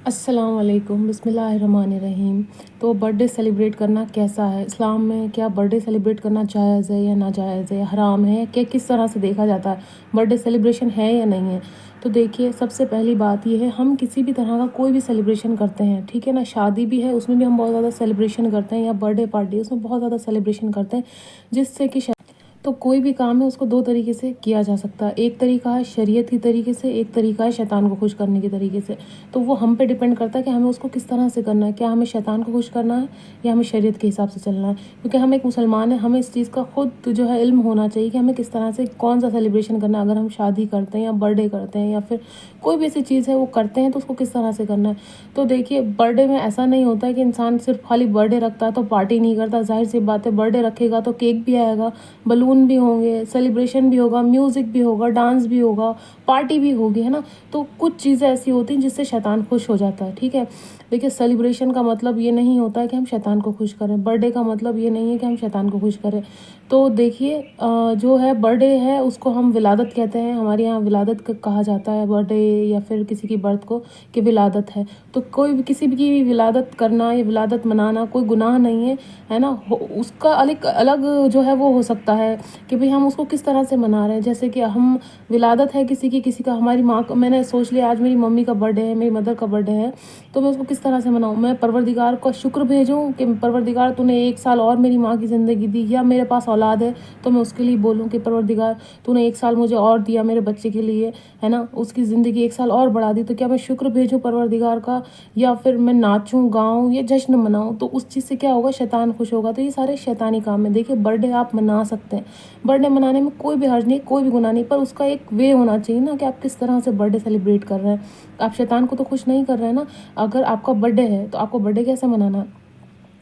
السلام علیکم، بسم اللہ الرحمن الرحیم۔ تو برتھ ڈے سیلیبریٹ کرنا کیسا ہے؟ اسلام میں کیا برتھ ڈے سیلیبریٹ کرنا جائز ہے یا ناجائز ہے، حرام ہے کہ کس طرح سے دیکھا جاتا ہے؟ برتھ ڈے سیلیبریشن ہے یا نہیں ہے؟ تو دیکھیے، سب سے پہلی بات یہ ہے، ہم کسی بھی طرح کا کوئی بھی سیلیبریشن کرتے ہیں، ٹھیک ہے نا، شادی بھی ہے اس میں بھی ہم بہت زیادہ سیلیبریشن کرتے ہیں، یا برتھ ڈے پارٹی اس میں بہت زیادہ سیلیبریشن کرتے ہیں، جس سے کہ تو کوئی بھی کام ہے اس کو دو طریقے سے کیا جا سکتا ہے۔ ایک طریقہ ہے شریعت کی طریقے سے، ایک طریقہ ہے شیطان کو خوش کرنے کے طریقے سے۔ تو وہ ہم پہ ڈیپینڈ کرتا ہے کہ ہمیں اس کو کس طرح سے کرنا ہے، کیا ہمیں شیطان کو خوش کرنا ہے یا ہمیں شریعت کے حساب سے چلنا ہے، کیونکہ ہم ایک مسلمان ہیں، ہمیں اس چیز کا خود جو ہے علم ہونا چاہیے کہ ہمیں کس طرح سے کون سا سیلیبریشن کرنا ہے۔ اگر ہم شادی کرتے ہیں یا برتھ ڈے کرتے ہیں یا پھر کوئی بھی ایسی چیز ہے وہ کرتے ہیں تو اس کو کس طرح سے کرنا ہے۔ تو دیکھیے، برتھ ڈے میں ایسا نہیں ہوتا ہے کہ انسان صرف خالی برتھ ڈے رکھتا ہے تو پارٹی نہیں کرتا۔ ظاہر سی بات ہے، برتھ ڈے رکھے گا تو کیک بھی آئے گا، بلون بھی ہوں گے، سیلیبریشن بھی ہوگا، میوزک بھی ہوگا، ڈانس بھی ہوگا، پارٹی بھی ہوگی، ہے نا۔ تو کچھ چیزیں ایسی ہوتی ہیں جس سے شیطان خوش ہو جاتا ہے، ٹھیک ہے۔ دیکھیے، سیلیبریشن کا مطلب یہ نہیں ہوتا ہے کہ ہم شیطان کو خوش کریں، برتھ ڈے کا مطلب یہ نہیں ہے کہ ہم شیطان کو خوش کریں۔ تو دیکھیے، جو ہے برتھ ڈے ہے اس کو ہم ولادت کہتے ہیں، ہمارے یہاں ولادت کہا جاتا ہے برتھ ڈے یا پھر کسی کی برتھ کو کہ ولادت ہے۔ تو کوئی بھی کسی بھی کی ولادت کرنا یا ولادت منانا کوئی گناہ نہیں ہے، ہے نا۔ اس کا الگ جو ہے وہ ہو سکتا ہے کہ بھئی ہم اس کو کس طرح سے منا رہے ہیں۔ جیسے کہ ہم ولادت ہے کسی کا، ہماری ماں کا، میں نے سوچ لیا آج میری ممی کا برتھ ڈے ہے، میری مدر کا برتھ ڈے ہے، تو میں اس کو کس طرح سے مناؤں؟ میں پروردگار کو شکر بھیجوں کہ پروردگار تو نے 1 سال اور میری ماں کی زندگی دی، یا میرے پاس اولاد ہے تو میں اس کے لیے بولوں کہ پروردگار تو نے 1 سال مجھے اور دیا میرے بچے کے لیے، ہے نا، اس کی زندگی 1 سال اور بڑھا دی، تو کیا میں شکر بھیجوں پروردگار کا، یا پھر میں ناچوں گاؤں یا جشن مناؤں؟ تو اس چیز سے کیا ہوگا؟ شیطان خوش ہوگا۔ تو یہ سارے شیطانی کام ہیں۔ دیکھیے، برتھ ڈے آپ منا سکتے ہیں، برتھ ڈے منانے میں کوئی بھی حرج نہیں، کوئی بھی گناہ نہیں، پر اس کا ایک وے ہونا چاہیے نا کہ آپ کس طرح سے برتھ ڈے سیلیبریٹ کر رہے ہیں۔ آپ شیطان کو تو خوش نہیں کر رہے ہیں نا۔ اگر آپ کا برتھ ڈے ہے تو آپ کو برتھ ڈے کیسے منانا ہے؟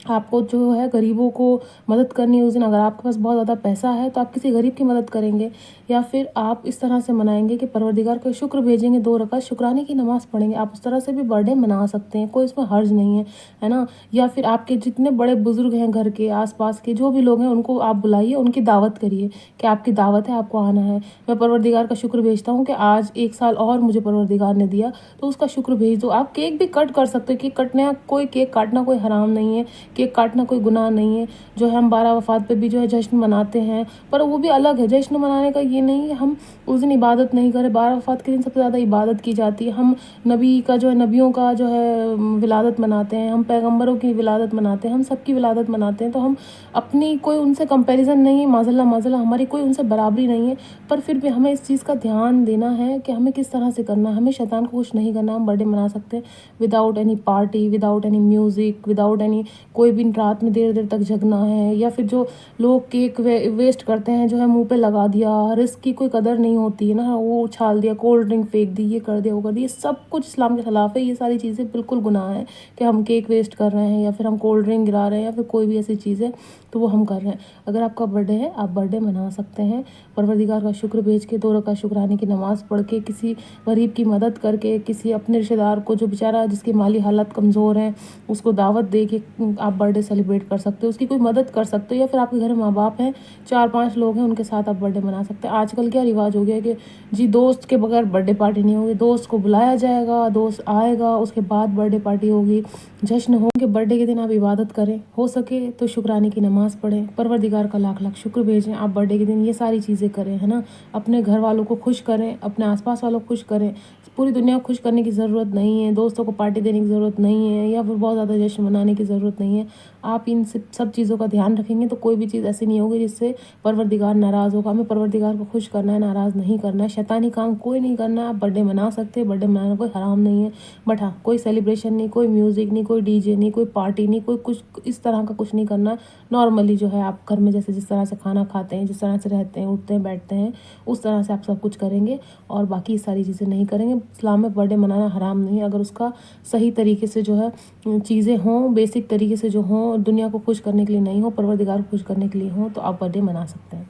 آپ کو جو ہے غریبوں کو مدد کرنی ہے اس دن۔ اگر آپ کے پاس بہت زیادہ پیسہ ہے تو آپ کسی غریب کی مدد کریں گے، یا پھر آپ اس طرح سے منائیں گے کہ پروردگار کو شکر بھیجیں گے، 2 رکعت شکرانے کی نماز پڑھیں گے۔ آپ اس طرح سے بھی برتھ ڈے منا سکتے ہیں، کوئی اس میں حرج نہیں ہے، ہے نا۔ یا پھر آپ کے جتنے بڑے بزرگ ہیں گھر کے آس پاس کے جو بھی لوگ ہیں ان کو آپ بلائیے، ان کی دعوت کریے کہ آپ کی دعوت ہے، آپ کو آنا ہے۔ میں پروردگار کا شکر بھیجتا ہوں کہ آج 1 سال اور مجھے پروردگار نے دیا، تو اس کا شکر بھیج دو۔ آپ کیک بھی کٹ کر سکتے ہو، کیک کاٹنا کوئی حرام نہیں ہے، کیک کاٹنا کوئی گناہ نہیں ہے۔ جو ہے ہم 12 وفات پہ بھی جو ہے جشن مناتے ہیں، پر وہ بھی الگ ہے۔ جشن منانے کا یہ نہیں ہے ہم اس دن عبادت نہیں کریں۔ 12 وفات کے دن سب سے زیادہ عبادت کی جاتی ہے۔ ہم نبی کا جو ہے، نبیوں کا جو ہے ولادت مناتے ہیں، ہم پیغمبروں کی ولادت مناتے ہیں، ہم سب کی ولادت مناتے ہیں۔ تو ہم اپنی کوئی ان سے کمپیریزن نہیں ہے، معذاللہ ہماری کوئی ان سے برابری نہیں ہے، پر پھر بھی ہمیں اس چیز کا دھیان دینا ہے کہ ہمیں کس طرح سے کرنا ہے۔ ہمیں شیطان کو خوش نہیں کرنا۔ ہم برتھ ڈے منا سکتے ہیں without any party, without any music, without any کوئی بھی رات میں دیر تک جگنا ہے، یا پھر جو لوگ کیک ویسٹ کرتے ہیں، جو ہے منہ پہ لگا دیا، رزق کی کوئی قدر نہیں ہوتی ہے نا، وہ اچھال دیا، کولڈ ڈرنک پھینک دی، یہ کر دیا وہ کر دیا، یہ سب کچھ اسلام کے خلاف ہے۔ یہ ساری چیزیں بالکل گناہ ہے کہ ہم کیک ویسٹ کر رہے ہیں، یا پھر ہم کولڈ ڈرنک گرا رہے ہیں، یا پھر کوئی بھی ایسی چیز ہے تو وہ ہم کر رہے ہیں۔ اگر آپ کا برتھ ڈے ہے، آپ برتھ ڈے منا سکتے ہیں پروردگار کا شکر بھیج کے، 2 رکعت شکرانے کی نماز پڑھ کے، کسی غریب کی مدد کر کے، کسی اپنے رشتہ دار کو جو بیچارہ جس کی مالی حالت کمزور ہے اس کو دعوت دے کے آپ برتھ ڈے سیلیبریٹ کر سکتے ہو، اس کی کوئی مدد کر سکتے ہو۔ یا پھر آپ کے گھر میں ماں باپ ہیں، 4-5 لوگ ہیں، ان کے ساتھ آپ برتھ ڈے منا سکتے ہیں۔ آج کل کیا رواج ہو گیا ہے کہ جی دوست کے بغیر برتھ ڈے پارٹی نہیں ہوگی، دوست کو بلایا جائے گا، دوست آئے گا، اس کے بعد برتھ ڈے پارٹی ہوگی، جشن ہو کہ برتھ ڈے کے دن آپ عبادت کریں، ہو سکے تو شکرانے کی نماز پڑھیں، پروردگار کا لاکھ لاکھ شکر بھیجیں۔ آپ برتھ ڈے کے دن یہ ساری چیزیں کریں، ہے نا۔ اپنے گھر والوں کو خوش کریں، اپنے آس پاس والوں کو خوش کریں۔ پوری دنیا کو خوش کرنے کی ضرورت نہیں ہے، دوستوں کو پارٹی دینے کی ضرورت نہیں ہے، یا پھر بہت زیادہ جشن منانے کی ضرورت نہیں ہے۔ آپ ان سب چیزوں کا دھیان رکھیں گے تو کوئی بھی چیز ایسی نہیں ہوگی جس سے پروردگار ناراض ہوگا۔ ہمیں پروردگار کو خوش کرنا ہے، ناراض نہیں کرنا ہے۔ شیطانی کام کوئی نہیں کرنا ہے۔ آپ برتھ ڈے منا سکتے ہیں، برتھ ڈے منانا کوئی حرام نہیں ہے، بٹ ہاں، کوئی سیلیبریشن نہیں، کوئی میوزک نہیں، کوئی ڈی جے نہیں، کوئی پارٹی نہیں، کوئی کچھ اس طرح کا کچھ نہیں کرنا۔ نارملی جو ہے آپ گھر میں جس طرح سے کھانا کھاتے ہیں، جس طرح سے رہتے ہیں، اٹھتے ہیں، بیٹھتے ہیں، اس طرح سے آپ سب کچھ کریں گے، اور باقی ساری چیزیں نہیں کریں گے۔ اسلام میں برتھ ڈے منانا حرام نہیں ہے، اگر اس کا صحیح طریقے سے جو ہے چیزیں ہوں، بیسک طریقے سے جو ہوں، دنیا کو خوش کرنے کے لیے نہیں ہوں، پروردگار کو خوش کرنے کے لیے ہوں، تو آپ برتھ ڈے منا سکتے ہیں۔